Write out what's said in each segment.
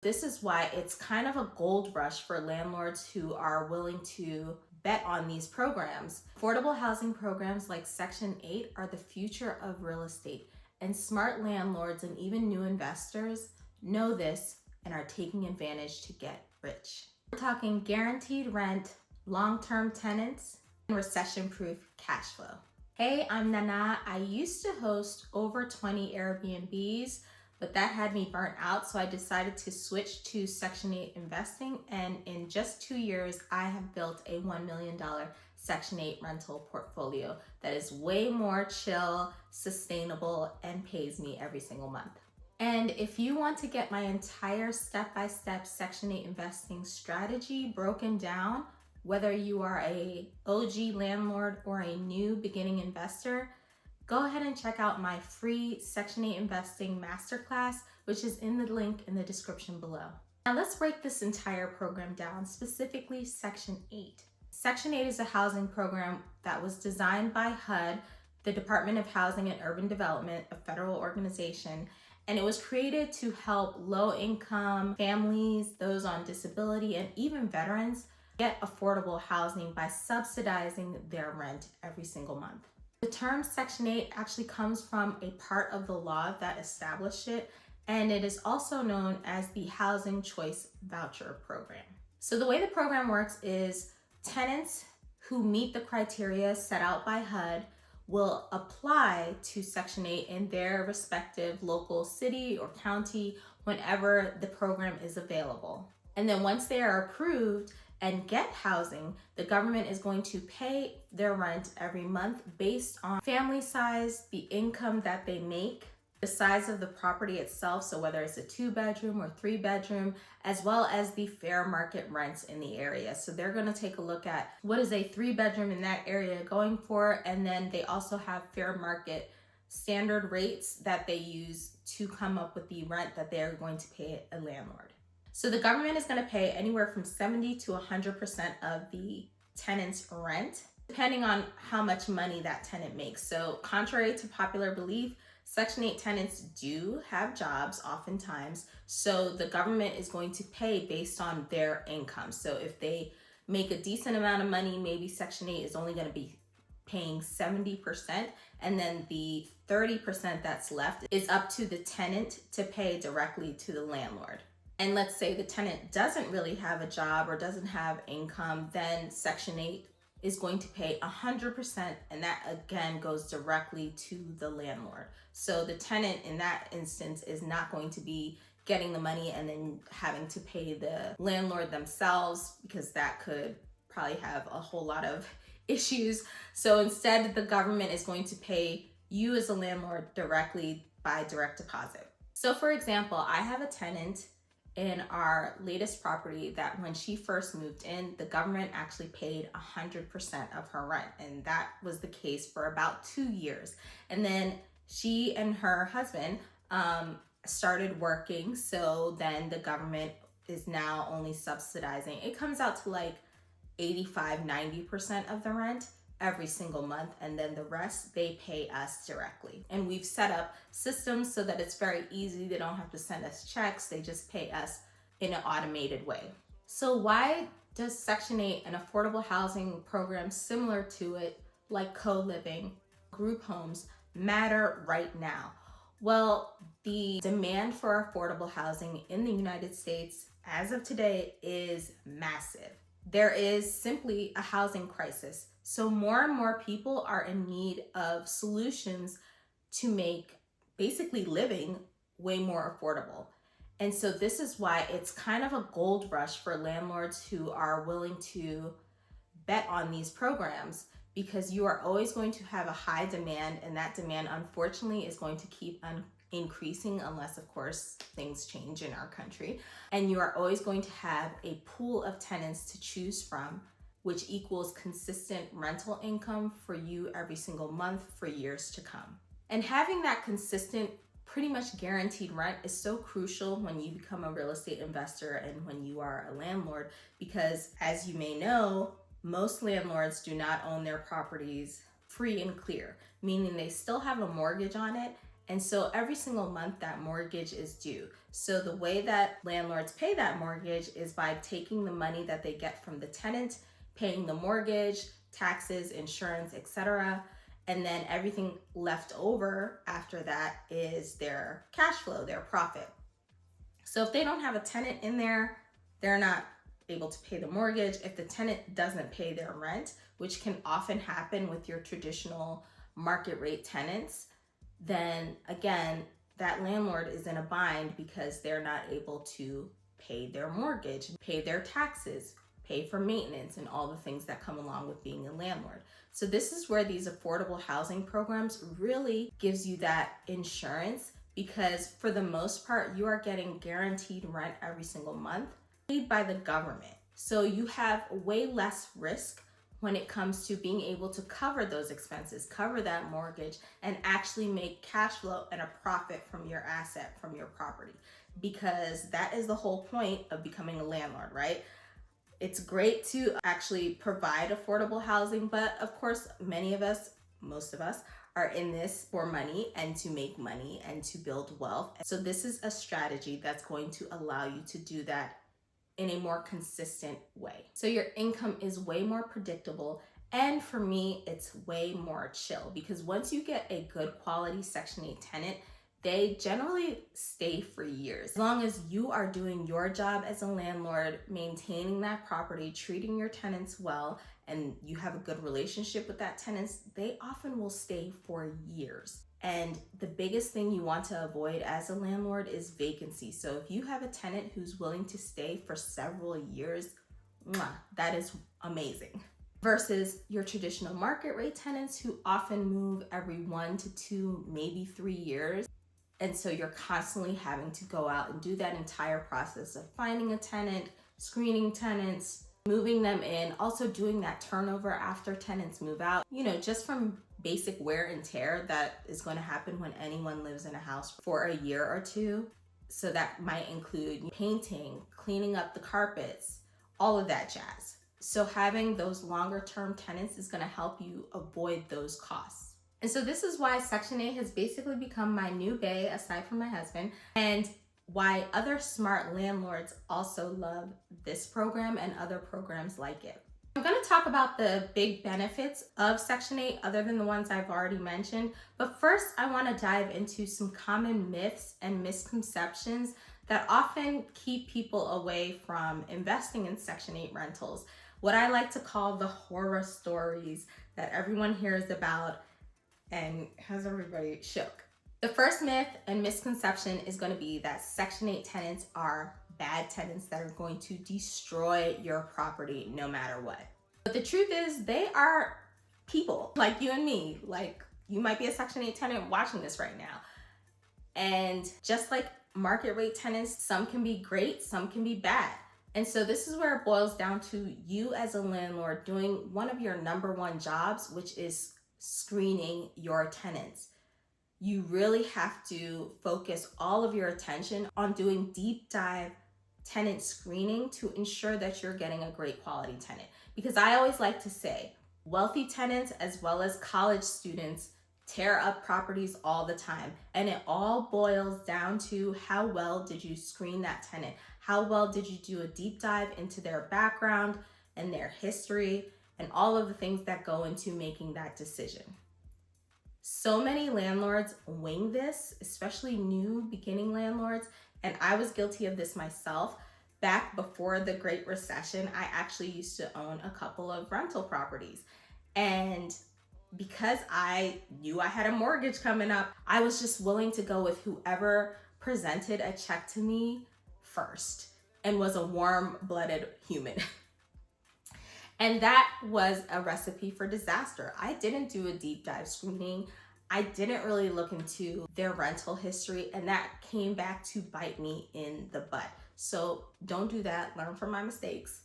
This is why it's kind of a gold rush for landlords who are willing to bet on these programs. Affordable housing programs like Section 8 are the future of real estate, and smart landlords and even new investors know this and are taking advantage to get rich. We're talking guaranteed rent, long-term tenants, and recession-proof cash flow. Hey, I'm Nana. I used to host over 20 Airbnbs, but that had me burnt out, so I decided to switch to Section 8 investing, and in just 2 years, I have built a $1 million Section 8 rental portfolio that is way more chill, sustainable, and pays me every single month. And if you want to get my entire step-by-step Section 8 investing strategy broken down, whether you are a OG landlord or a new beginning investor, go ahead and check out my free Section 8 Investing Masterclass, which is in the link in the description below. Now let's break this entire program down, specifically Section 8. Section 8 is a housing program that was designed by HUD, the Department of Housing and Urban Development, a federal organization, and it was created to help low-income families, those on disability, and even veterans get affordable housing by subsidizing their rent every single month. The term Section 8 actually comes from a part of the law that established it, and it is also known as the Housing Choice Voucher Program. So the way the program works is tenants who meet the criteria set out by HUD will apply to Section 8 in their respective local city or county whenever the program is available. And then once they are approved and get housing, the government is going to pay their rent every month based on family size, the income that they make, the size of the property itself, so whether it's a 2-bedroom or 3-bedroom, as well as the fair market rents in the area. So they're gonna take a look at what is a 3-bedroom in that area going for, and then they also have fair market standard rates that they use to come up with the rent that they're going to pay a landlord. So the government is going to pay anywhere from 70 to 100% of the tenant's rent, depending on how much money that tenant makes. So contrary to popular belief, Section 8 tenants do have jobs oftentimes, so the government is going to pay based on their income. So if they make a decent amount of money, maybe Section 8 is only going to be paying 70%, and then the 30% that's left is up to the tenant to pay directly to the landlord. And let's say the tenant doesn't really have a job or doesn't have income, then Section 8 is going to pay 100%, and that again goes directly to the landlord. So the tenant in that instance is not going to be getting the money and then having to pay the landlord themselves, because that could probably have a whole lot of issues. So instead, the government is going to pay you as a landlord directly by direct deposit. So for example, I have a tenant in our latest property that when she first moved in, the government actually paid 100% of her rent. And that was the case for about 2 years. And then she and her husband started working. So then the government is now only subsidizing. It comes out to like 85-90% of the rent every single month, and then the rest they pay us directly. And we've set up systems so that it's very easy. They don't have to send us checks, they just pay us in an automated way. So why does Section 8, an affordable housing program similar to it, like co-living, group homes, matter right now? Well, the demand for affordable housing in the United States as of today is massive. There is simply a housing crisis. So more and more people are in need of solutions to make basically living way more affordable. And so this is why it's kind of a gold rush for landlords who are willing to bet on these programs, because you are always going to have a high demand, and that demand unfortunately is going to keep increasing unless of course things change in our country. And you are always going to have a pool of tenants to choose from, which equals consistent rental income for you every single month for years to come. And having that consistent, pretty much guaranteed rent is so crucial when you become a real estate investor and when you are a landlord, because as you may know, most landlords do not own their properties free and clear, meaning they still have a mortgage on it, And so every single month that mortgage is due. So the way that landlords pay that mortgage is by taking the money that they get from the tenant, paying the mortgage, taxes, insurance, etc. And then everything left over after that is their cash flow, their profit. So if they don't have a tenant in there, they're not able to pay the mortgage. If the tenant doesn't pay their rent, which can often happen with your traditional market rate tenants, then again, that landlord is in a bind because they're not able to pay their mortgage, pay their taxes, pay for maintenance, and all the things that come along with being a landlord. So this is where these affordable housing programs really gives you that insurance, because for the most part, you are getting guaranteed rent every single month paid by the government. So you have way less risk when it comes to being able to cover those expenses, cover that mortgage, and actually make cash flow and a profit from your asset, from your property. Because that is the whole point of becoming a landlord, right? It's great to actually provide affordable housing, but of course, many of us, most of us, are in this for money and to make money and to build wealth. So this is a strategy that's going to allow you to do that in a more consistent way. So your income is way more predictable. And for me, it's way more chill, because once you get a good quality Section 8 tenant, they generally stay for years. As long as you are doing your job as a landlord, maintaining that property, treating your tenants well, and you have a good relationship with that tenants, they often will stay for years. And the biggest thing you want to avoid as a landlord is vacancy. So if you have a tenant who's willing to stay for several years, that is amazing. Versus your traditional market rate tenants who often move every 1 to 2, maybe 3 years. And so you're constantly having to go out and do that entire process of finding a tenant, screening tenants, moving them in, also doing that turnover after tenants move out, just from basic wear and tear that is going to happen when anyone lives in a house for a year or two. So that might include painting, cleaning up the carpets, all of that jazz. So having those longer term tenants is going to help you avoid those costs. And so this is why Section 8 has basically become my new bae, aside from my husband, and why other smart landlords also love this program and other programs like it. I'm going to talk about the big benefits of Section 8 other than the ones I've already mentioned. But first, I want to dive into some common myths and misconceptions that often keep people away from investing in Section 8 rentals. What I like to call the horror stories that everyone hears about and has everybody shook. The first myth and misconception is going to be that Section 8 tenants are bad tenants that are going to destroy your property no matter what. But the truth is, they are people like you and me. Like, you might be a Section 8 tenant watching this right now. And just like market rate tenants, some can be great, some can be bad. And so this is where it boils down to you as a landlord doing one of your number one jobs, which is screening your tenants. You really have to focus all of your attention on doing deep dive tenant screening to ensure that you're getting a great quality tenant. Because I always like to say, wealthy tenants as well as college students tear up properties all the time. And it all boils down to how well did you screen that tenant? How well did you do a deep dive into their background and their history and all of the things that go into making that decision? So many landlords wing this, especially new beginning landlords, and I was guilty of this myself. Back before the Great Recession, I actually used to own a couple of rental properties. And because I knew I had a mortgage coming up, I was just willing to go with whoever presented a check to me first and was a warm-blooded human. And that was a recipe for disaster. I didn't do a deep dive screening. I didn't really look into their rental history, and that came back to bite me in the butt. So don't do that. Learn from my mistakes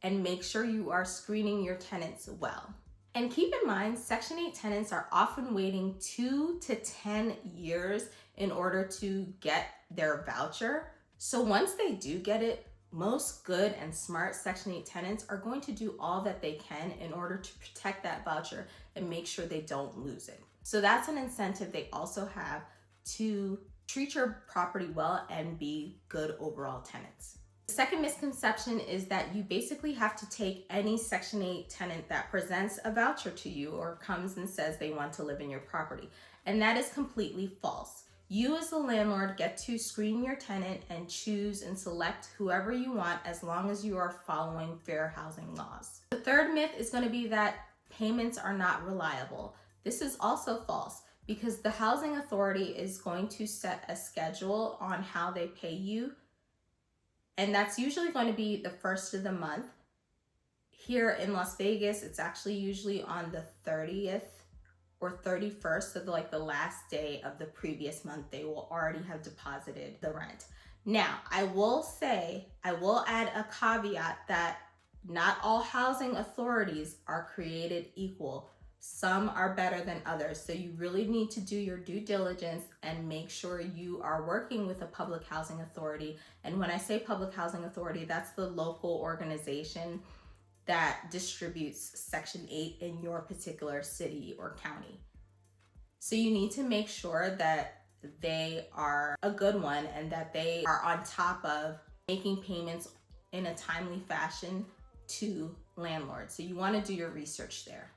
and make sure you are screening your tenants well. And keep in mind, Section 8 tenants are often waiting 2 to 10 years in order to get their voucher. So once they do get it, most good and smart Section 8 tenants are going to do all that they can in order to protect that voucher and make sure they don't lose it. So that's an incentive they also have to treat your property well and be good overall tenants. The second misconception is that you basically have to take any Section 8 tenant that presents a voucher to you or comes and says they want to live in your property. And that is completely false. You as the landlord get to screen your tenant and choose and select whoever you want as long as you are following fair housing laws. The third myth is going to be that payments are not reliable. This is also false because the housing authority is going to set a schedule on how they pay you. And that's usually going to be the first of the month. Here in Las Vegas, it's actually usually on the 30th or 31st, so like the last day of the previous month, they will already have deposited the rent. Now, I will add a caveat that not all housing authorities are created equal. Some are better than others. So you really need to do your due diligence and make sure you are working with a public housing authority. And when I say public housing authority, that's the local organization that distributes Section 8 in your particular city or county. So you need to make sure that they are a good one and that they are on top of making payments in a timely fashion to landlords. So you want to do your research there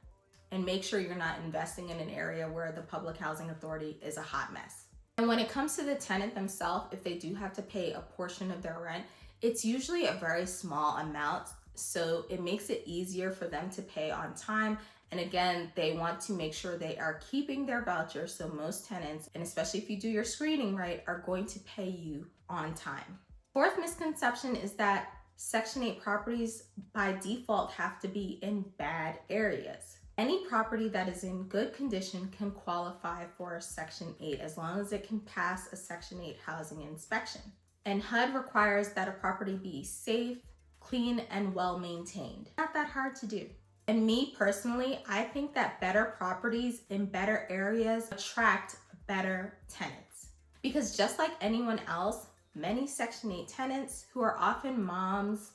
and make sure you're not investing in an area where the public housing authority is a hot mess. And when it comes to the tenant themselves, if they do have to pay a portion of their rent, it's usually a very small amount. So it makes it easier for them to pay on time. And again, they want to make sure they are keeping their voucher. So most tenants, and especially if you do your screening right, are going to pay you on time. Fourth misconception is that Section 8 properties by default have to be in bad areas. Any property that is in good condition can qualify for Section 8 as long as it can pass a Section 8 housing inspection. And HUD requires that a property be safe, clean, and well maintained. Not that hard to do. And me personally, I think that better properties in better areas attract better tenants. Because just like anyone else, many Section 8 tenants, who are often moms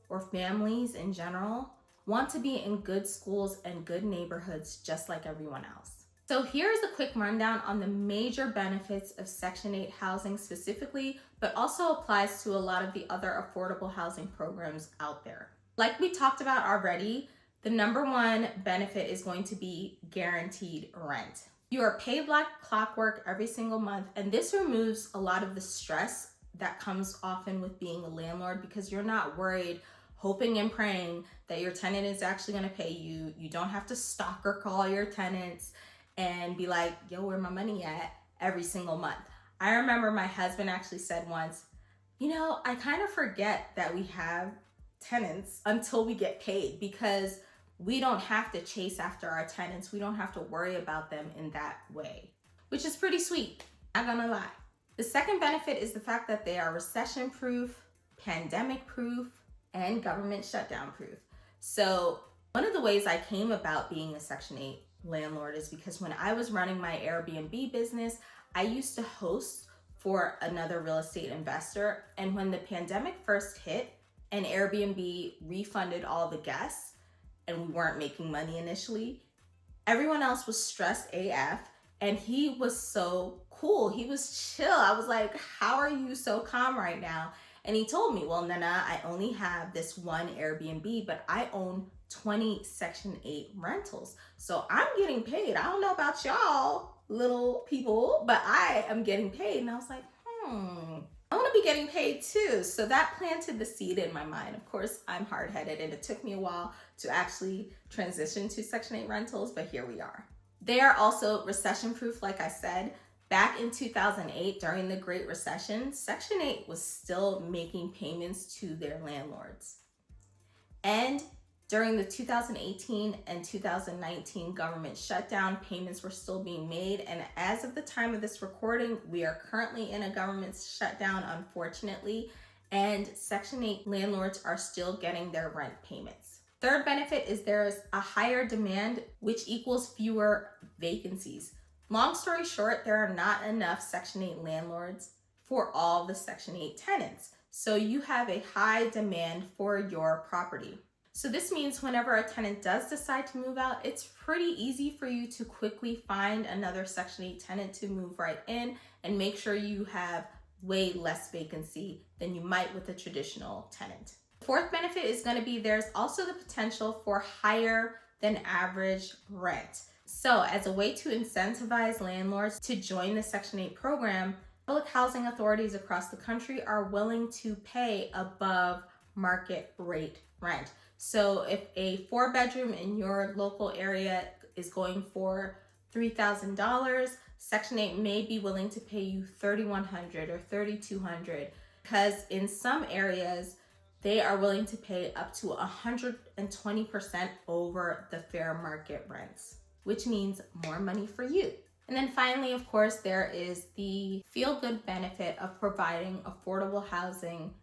or families in general, want to be in good schools and good neighborhoods just like everyone else. So here's a quick rundown on the major benefits of Section 8 housing specifically, but also applies to a lot of the other affordable housing programs out there. Like we talked about already, the number one benefit is going to be guaranteed rent. You are paid like clockwork every single month, and this removes a lot of the stress that comes often with being a landlord because you're not worried, hoping and praying that your tenant is actually going to pay you. You don't have to stalker call your tenants and be like, yo, where my money at every single month. I remember my husband actually said once, I kind of forget that we have tenants until we get paid because we don't have to chase after our tenants. We don't have to worry about them in that way, which is pretty sweet, not gonna lie. The second benefit is the fact that they are recession proof, pandemic proof, and government shutdown proof. So one of the ways I came about being a Section 8 landlord is because when I was running my Airbnb business, I used to host for another real estate investor. And when the pandemic first hit and Airbnb refunded all the guests and we weren't making money initially, everyone else was stressed AF, and he was so cool. He was chill. I was like, how are you so calm right now? And he told me, well, Nana, I only have this one Airbnb, but I own 20 Section 8 rentals. So I'm getting paid. I don't know about y'all little people, but I am getting paid. And I was like, I want to be getting paid too. So that planted the seed in my mind. Of course, I'm hard-headed and it took me a while to actually transition to Section 8 rentals, but here we are. They are also recession-proof, like I said. Back in 2008, during the Great Recession, Section 8 was still making payments to their landlords. And during the 2018 and 2019 government shutdown, payments were still being made. And as of the time of this recording, we are currently in a government shutdown, unfortunately, and Section 8 landlords are still getting their rent payments. Third benefit is there is a higher demand, which equals fewer vacancies. Long story short, there are not enough Section 8 landlords for all the Section 8 tenants. So you have a high demand for your property. So this means whenever a tenant does decide to move out, it's pretty easy for you to quickly find another Section 8 tenant to move right in and make sure you have way less vacancy than you might with a traditional tenant. The fourth benefit is going to be there's also the potential for higher than average rent. So as a way to incentivize landlords to join the Section 8 program, public housing authorities across the country are willing to pay above market rate rent. So if a 4-bedroom in your local area is going for $3,000, Section 8 may be willing to pay you $3,100 or $3,200, because in some areas they are willing to pay up to 120% over the fair market rents, which means more money for you. And then finally, of course, there is the feel-good benefit of providing affordable housing,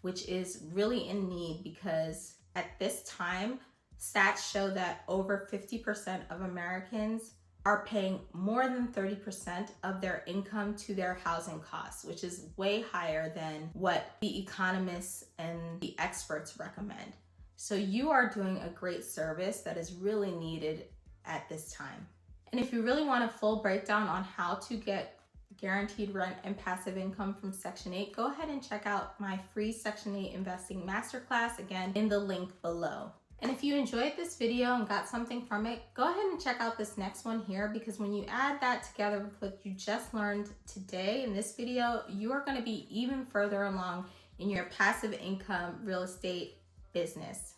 which is really in need, because at this time, stats show that over 50% of Americans are paying more than 30% of their income to their housing costs, which is way higher than what the economists and the experts recommend. So you are doing a great service that is really needed at this time. And if you really want a full breakdown on how to get guaranteed rent and passive income from Section 8, go ahead and check out my free Section 8 investing masterclass, again in the link below. And if you enjoyed this video and got something from it, go ahead and check out this next one here, because when you add that together with what you just learned today in this video, you are going to be even further along in your passive income real estate business.